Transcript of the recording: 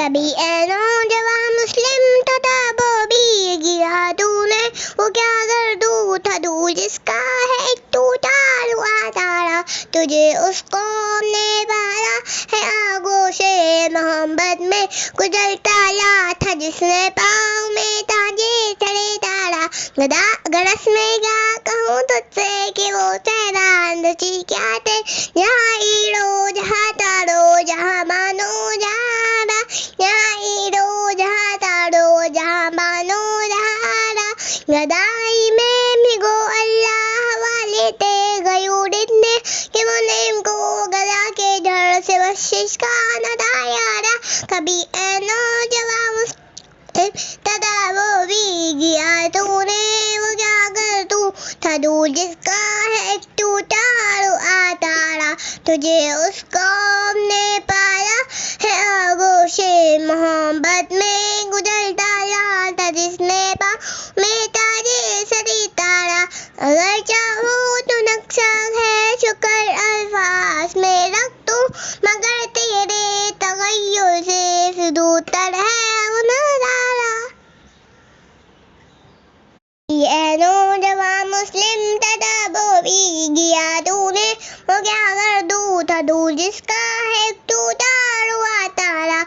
کبھی اے نوجوان مسلم تھا وہ بھی گیا تو نے، وہ کیا گردو تھا دور جس کا ہے ایک ٹوٹا ہوا تارا، تجھے اس قوم نے پالا ہے آغوش محبت میں، گزرتا یا تھا جس نے پاؤں میں تاجے سرے ڈالا، گرس میں کیا کہوں تجھ سے کہ وہ صحرا اندچی کیا تھے، جہاں ایڑو جہاں تارو جہاں مانو جہاں را، جہاں ایڑو جہاں تارو جہاں مانو جہاں را، گدائی میں بھگو اللہ حوالے تے گیو ڈٹنے کہ منیم کو گلا کے جھڑ سے بخشش کا ندا یارا، کبھی اے نوجوان مسلم تدا وہ بھی گیا تو نے، وہ کیا کر تو تھا دور جس کا ہے ایک ٹوٹا ہوا تارا، تجھے اس قوم نے پایا ہے آغوش محبت میں، گزرتا یا تھا جس نے پاؤں میں تاجے سری تارا، اگر چاہو تو نقشہ ہے شکر الفاظ میں رکھ دوں، مگر تیرے تغیر سے فدوتر ہے وہ نظارہ، اے نوجوان مسلم تدا وہ بھی گیا تو نے، وہ کیا گردو تھا دور جس کا ہے ایک ٹوٹا ہوا تارا،